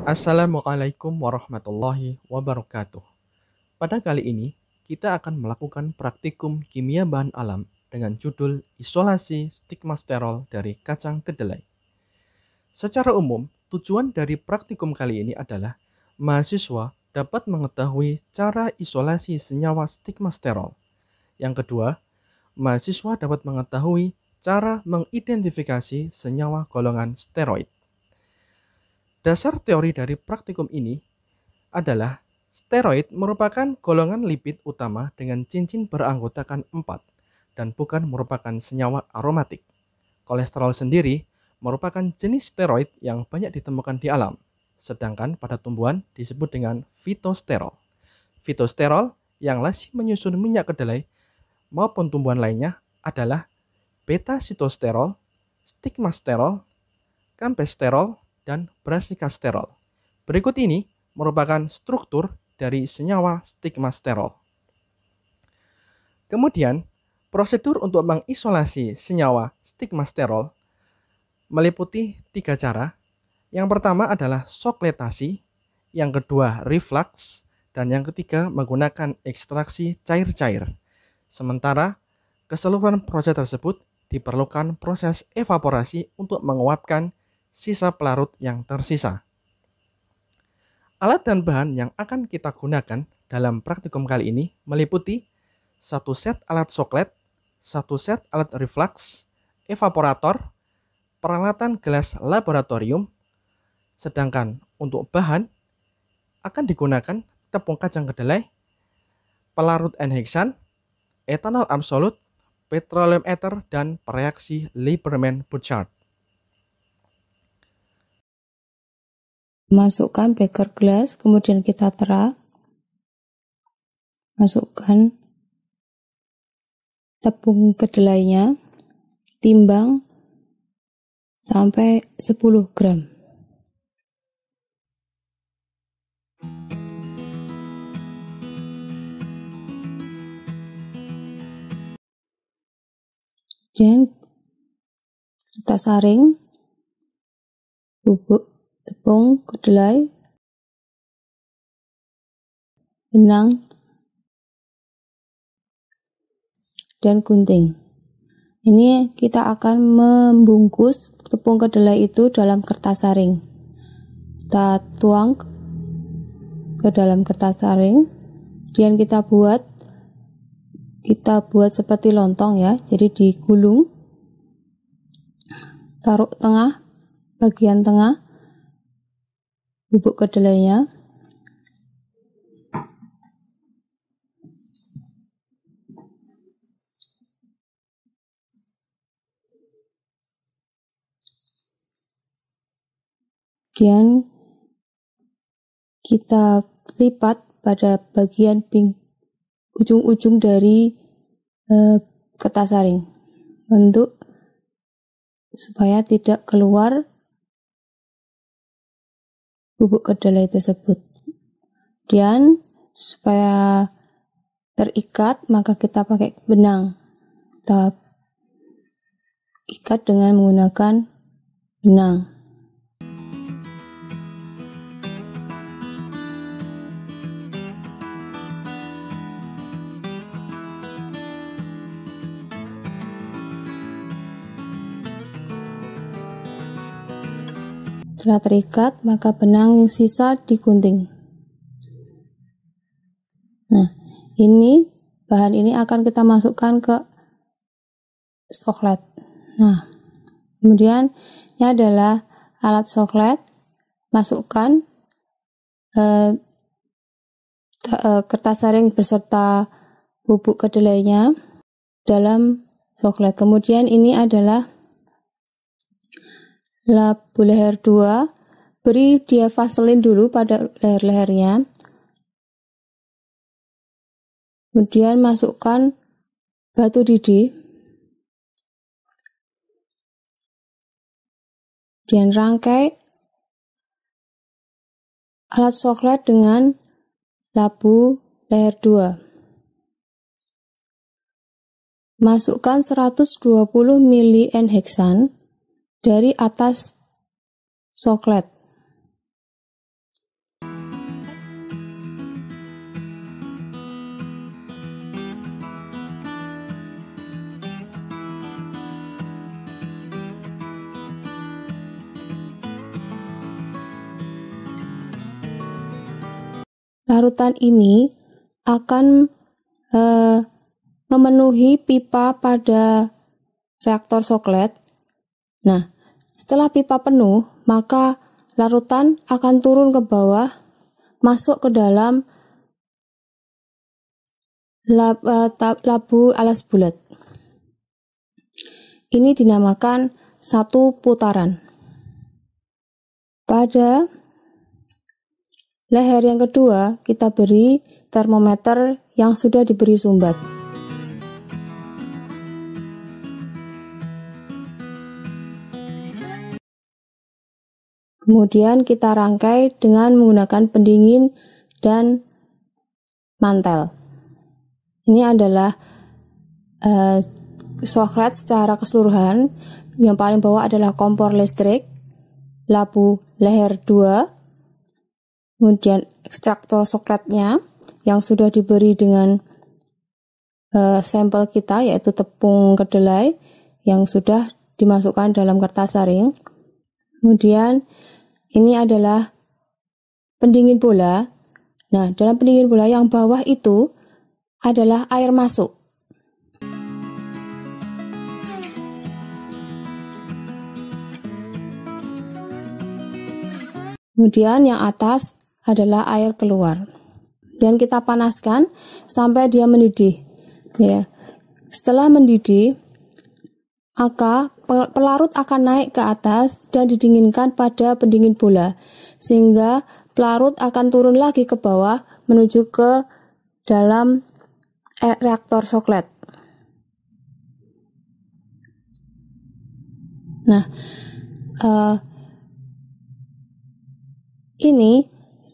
Assalamualaikum warahmatullahi wabarakatuh. Pada kali ini, kita akan melakukan praktikum kimia bahan alam dengan judul isolasi stigmasterol dari kacang kedelai. Secara umum, tujuan dari praktikum kali ini adalah mahasiswa dapat mengetahui cara isolasi senyawa stigmasterol. Yang kedua, mahasiswa dapat mengetahui cara mengidentifikasi senyawa golongan steroid. Dasar teori dari praktikum ini adalah steroid merupakan golongan lipid utama dengan cincin beranggotakan 4 dan bukan merupakan senyawa aromatik. Kolesterol sendiri merupakan jenis steroid yang banyak ditemukan di alam, sedangkan pada tumbuhan disebut dengan fitosterol. Fitosterol yang lazim menyusun minyak kedelai maupun tumbuhan lainnya adalah beta-sitosterol, stigmasterol, kampesterol, dan brasikasterol. Berikut ini merupakan struktur dari senyawa stigmasterol. Kemudian, prosedur untuk mengisolasi senyawa stigmasterol meliputi 3 cara. Yang pertama adalah sokletasi, yang kedua reflux, dan yang ketiga menggunakan ekstraksi cair-cair. Sementara keseluruhan proses tersebut diperlukan proses evaporasi untuk menguapkan sisa pelarut yang tersisa. Alat dan bahan yang akan kita gunakan dalam praktikum kali ini meliputi 1 set alat soklet, 1 set alat reflux, evaporator, peralatan gelas laboratorium, sedangkan untuk bahan akan digunakan tepung kacang kedelai, pelarut N-hexan, etanol absolut, petroleum ether, dan reaksi Lieberman-Burchard. Masukkan beker gelas, kemudian kita tera. Masukkan tepung kedelainya, timbang sampai 10 gram. Kemudian kita saring bubuk tepung kedelai, benang, dan gunting. Ini kita akan membungkus tepung kedelai itu dalam kertas saring. Kita tuang ke dalam kertas saring, kemudian kita buat seperti lontong ya, jadi digulung, taruh tengah, bagian tengah bubuk kedelainya, kemudian kita lipat pada bagian ujung-ujung dari kertas saring untuk supaya tidak keluar bubuk kedelai tersebut. Kemudian supaya terikat maka kita pakai benang. Kita ikat dengan menggunakan benang. Setelah terikat, maka benang yang sisa digunting. Nah, bahan ini akan kita masukkan ke soklet. Nah, kemudian ini adalah alat soklet. Masukkan kertas saring beserta bubuk kedelainya dalam soklet. Kemudian ini adalah labu leher 2, beri dia vaselin dulu pada leher-lehernya, kemudian masukkan batu didih, kemudian rangkai alat soklet dengan labu leher 2. Masukkan 120 ml N-hexan dari atas soklet. larutan ini akan memenuhi pipa pada reaktor soklet. Nah, setelah pipa penuh, maka larutan akan turun ke bawah, masuk ke dalam labu alas bulat. Ini dinamakan satu putaran. Pada leher yang kedua, kita beri termometer yang sudah diberi sumbat. Kemudian kita rangkai dengan menggunakan pendingin dan mantel. Ini adalah soklet secara keseluruhan. Yang paling bawah adalah kompor listrik, labu leher 2, kemudian ekstraktor sokletnya yang sudah diberi dengan sampel kita, yaitu tepung kedelai yang sudah dimasukkan dalam kertas saring. Kemudian ini adalah pendingin bola. Nah, dalam pendingin bola yang bawah itu adalah air masuk. Kemudian yang atas adalah air keluar. Dan kita panaskan sampai dia mendidih. Ya. Setelah mendidih, maka pelarut akan naik ke atas dan didinginkan pada pendingin bola, sehingga pelarut akan turun lagi ke bawah menuju ke dalam reaktor soklet. Nah, ini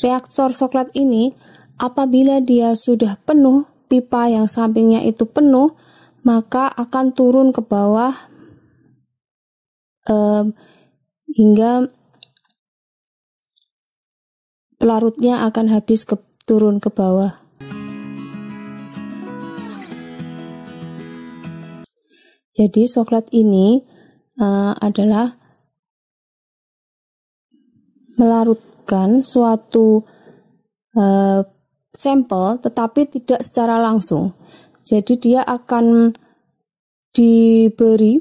reaktor soklet ini apabila dia sudah penuh, pipa yang sampingnya itu penuh, maka akan turun ke bawah hingga pelarutnya akan habis turun ke bawah. Jadi soklet ini adalah melarutkan suatu sampel, tetapi tidak secara langsung. Jadi dia akan diberi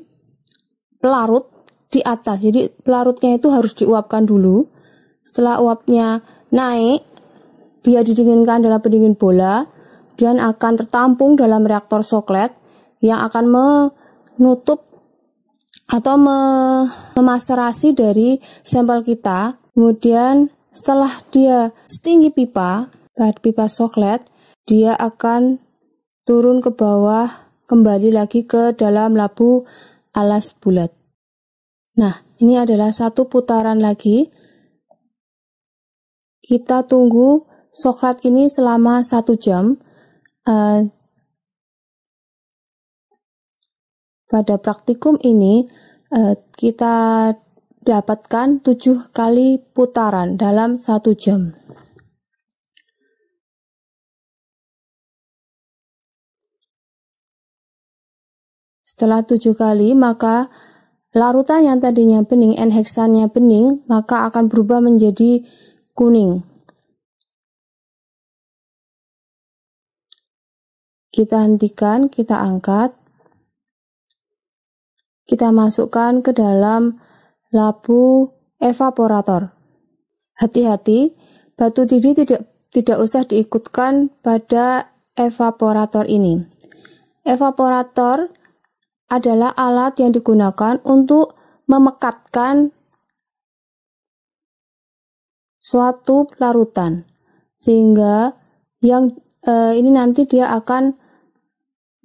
pelarut di atas. Jadi pelarutnya itu harus diuapkan dulu. Setelah uapnya naik, dia didinginkan dalam pendingin bola dan akan tertampung dalam reaktor soklet yang akan menutup atau memaserasi dari sampel kita. Kemudian setelah dia setinggi pipa soklet, dia akan turun ke bawah, kembali lagi ke dalam labu alas bulat. Nah, ini adalah satu putaran lagi. Kita tunggu soklet ini selama 1 jam. Pada praktikum ini, kita dapatkan 7 kali putaran dalam 1 jam. Setelah 7 kali, maka larutan yang tadinya bening, N-heksannya bening, maka akan berubah menjadi kuning. Kita hentikan, kita angkat, kita masukkan ke dalam labu evaporator. Hati-hati, batu didi tidak usah diikutkan pada evaporator ini. Evaporator adalah alat yang digunakan untuk memekatkan suatu larutan, sehingga yang ini nanti dia akan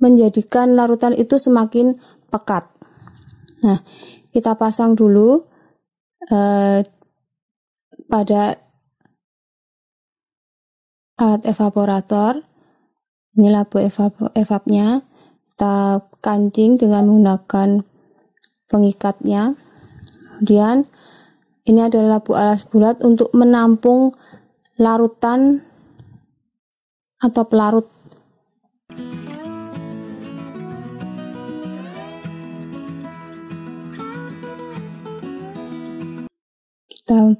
menjadikan larutan itu semakin pekat. Nah, kita pasang dulu pada alat evaporator. Ini labu evapnya. Kita kancing dengan menggunakan pengikatnya. Kemudian ini adalah labu alas bulat untuk menampung larutan atau pelarut. Kita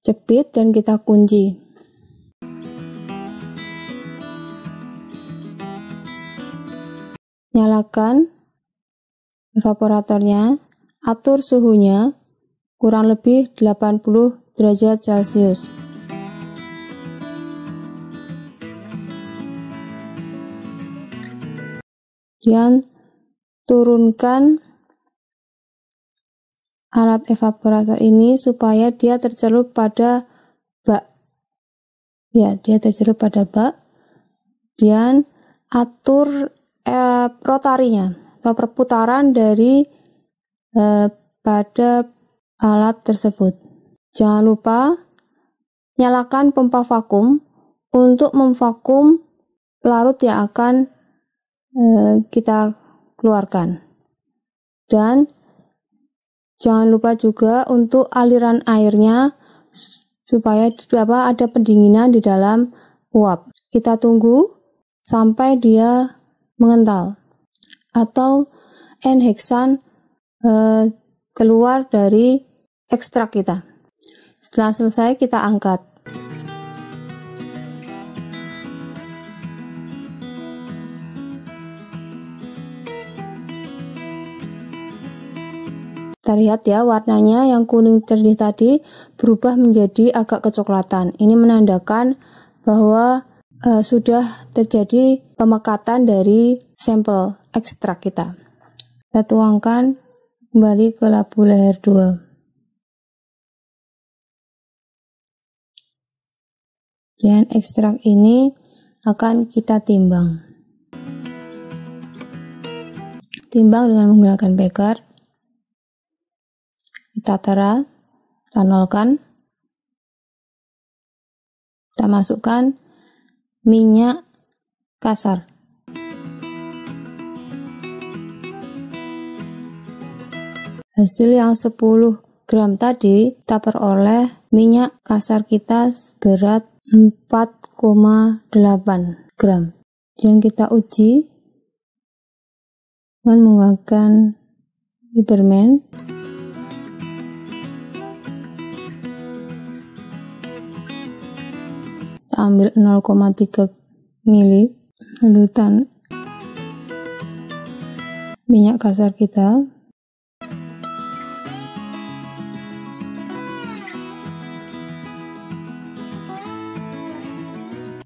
jepit dan kita kunci. Nyalakan evaporatornya, atur suhunya kurang lebih 80 derajat Celcius. Kemudian turunkan alat evaporator ini supaya dia tercelup pada bak. Ya, dia tercelup pada bak. Kemudian atur rotarinya atau perputaran dari pada alat tersebut. Jangan lupa nyalakan pompa vakum untuk memvakum pelarut yang akan kita keluarkan. Dan jangan lupa juga untuk aliran airnya supaya ada pendinginan di dalam uap. Kita tunggu sampai dia mengental atau N-heksan keluar dari ekstrak kita. Setelah selesai kita angkat. Kita lihat ya, warnanya yang kuning jernih tadi berubah menjadi agak kecoklatan. Ini menandakan bahwa sudah terjadi pemekatan dari sampel ekstrak kita. Kita tuangkan kembali ke labu leher 2. Dan ekstrak ini akan kita timbang. Timbang dengan menggunakan beker. Kita tera, kita nolkan. Kita masukkan minyak kasar. Hasil yang 10 gram tadi kita peroleh minyak kasar kita berat 4,8 gram. Dan kita uji dengan menggunakan Lieberman. Kita ambil 0,3 mili larutan minyak kasar kita.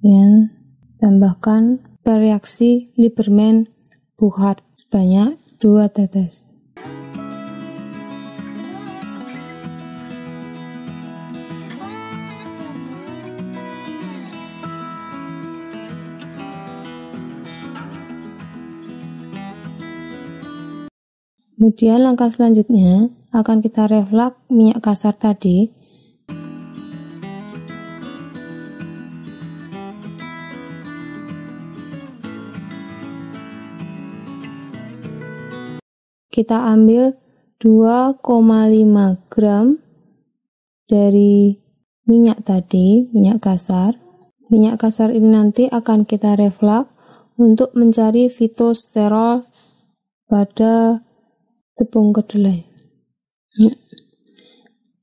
Dan tambahkan reaksi Lieberman Burkhardt sebanyak 2 tetes. Kemudian langkah selanjutnya akan kita reflux minyak kasar tadi. Kita ambil 2,5 gram dari minyak tadi, minyak kasar. Minyak kasar ini nanti akan kita reflux untuk mencari fitosterol pada tepung kedelai.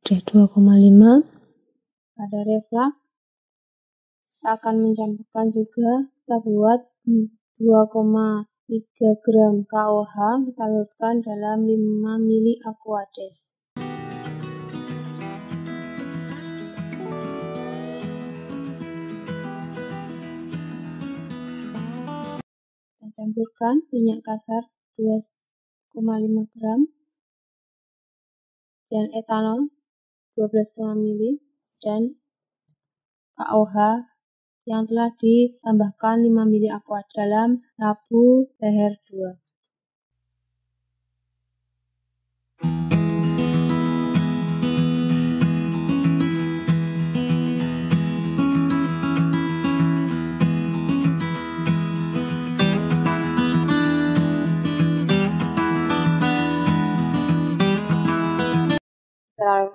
Sudah 2,5. Pada reflux kita akan mencampurkan juga, kita buat 2,3 gram KOH, kita larutkan dalam 5 mili Aquades. Kita campurkan minyak kasar 2,5 gram dan etanol 12,5 mili dan KOH yang telah ditambahkan 5 mili aqua dalam labu leher 2.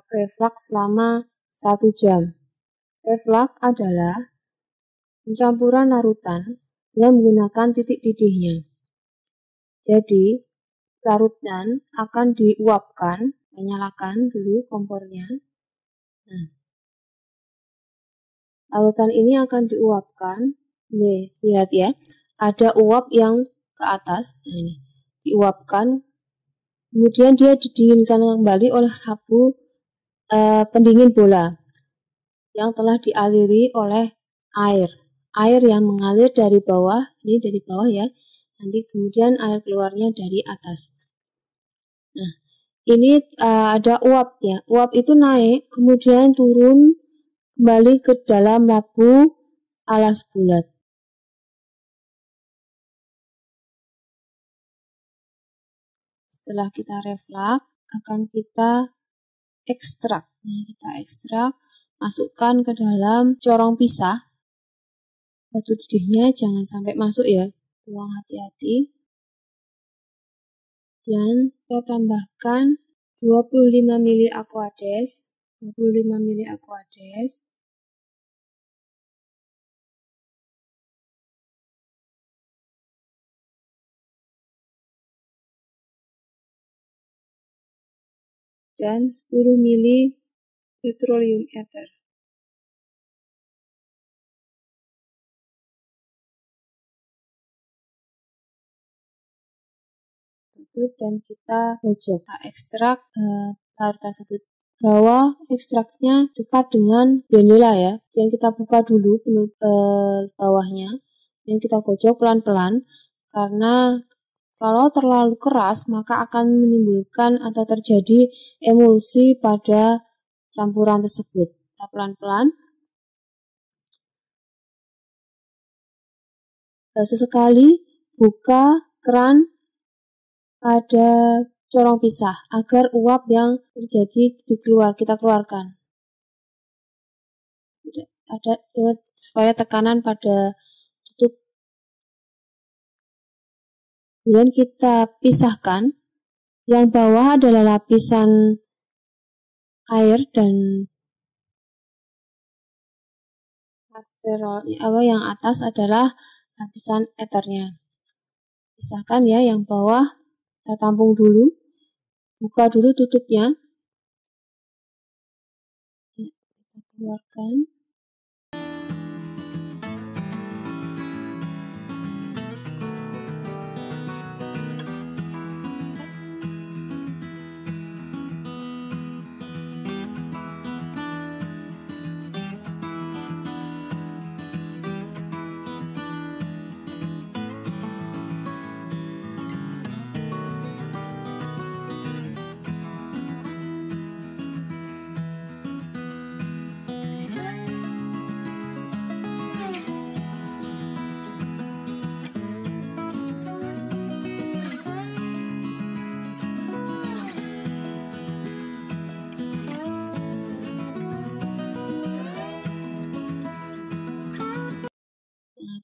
Reflux selama 1 jam. Reflux adalah pencampuran larutan dengan menggunakan titik didihnya. Jadi, larutan akan diuapkan, nyalakan dulu kompornya. Nah, larutan ini akan diuapkan. Nih, lihat ya, ada uap yang ke atas. Nah, ini diuapkan, kemudian dia didinginkan kembali oleh lampu pendingin bola yang telah dialiri oleh air yang mengalir dari bawah, ini dari bawah ya, nanti kemudian air keluarnya dari atas. Nah, ini ada uap ya, uap itu naik kemudian turun kembali ke dalam lampu alas bulat. Setelah kita reflux, akan kita ekstrak. Kita ekstrak, masukkan ke dalam corong pisah. Batu didihnya jangan sampai masuk ya, buang hati-hati. Dan kita tambahkan 25 ml Aquades, 25 ml Aquades. Dan 10 ml petroleum ether. Tutup dan kita gojok. Kita ekstrak air tersebut. Bawa ekstraknya dekat dengan jendela ya. Dan kita buka dulu bawahnya. Dan kita gojok pelan-pelan karena kalau terlalu keras maka akan menimbulkan atau terjadi emulsi pada campuran tersebut. Kita pelan-pelan. Sesekali buka keran pada corong pisah agar uap yang terjadi kita keluarkan. Tidak ada supaya tekanan pada tutup. Kemudian kita pisahkan. Yang bawah adalah lapisan air dan yang atas adalah lapisan ethernya. Pisahkan ya, yang bawah kita tampung dulu, buka dulu tutupnya, kita keluarkan.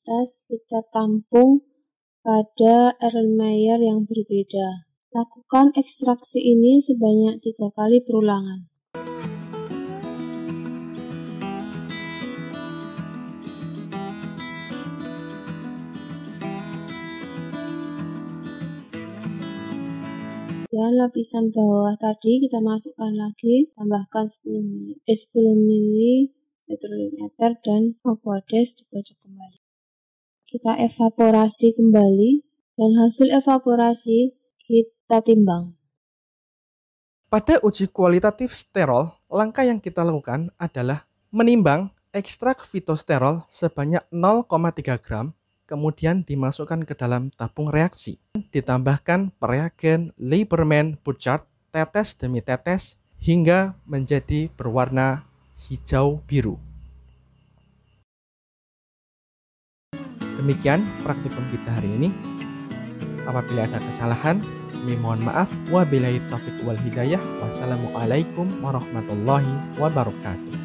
Atas kita tampung pada Erlenmeyer yang berbeda. Lakukan ekstraksi ini sebanyak 3 kali perulangan. Dan lapisan bawah tadi kita masukkan lagi, tambahkan 10 ml petroleum ether dan Aquades, digocok kembali. Kita evaporasi kembali dan hasil evaporasi kita timbang. Pada uji kualitatif sterol, langkah yang kita lakukan adalah menimbang ekstrak fitosterol sebanyak 0,3 gram, kemudian dimasukkan ke dalam tabung reaksi. Ditambahkan reagen Lieberman-Burchard tetes demi tetes hingga menjadi berwarna hijau biru. Demikian praktikum kita hari ini. Apabila ada kesalahan, mohon maaf. Wabillahi taufiq wal hidayah. Wassalamualaikum warahmatullahi wabarakatuh.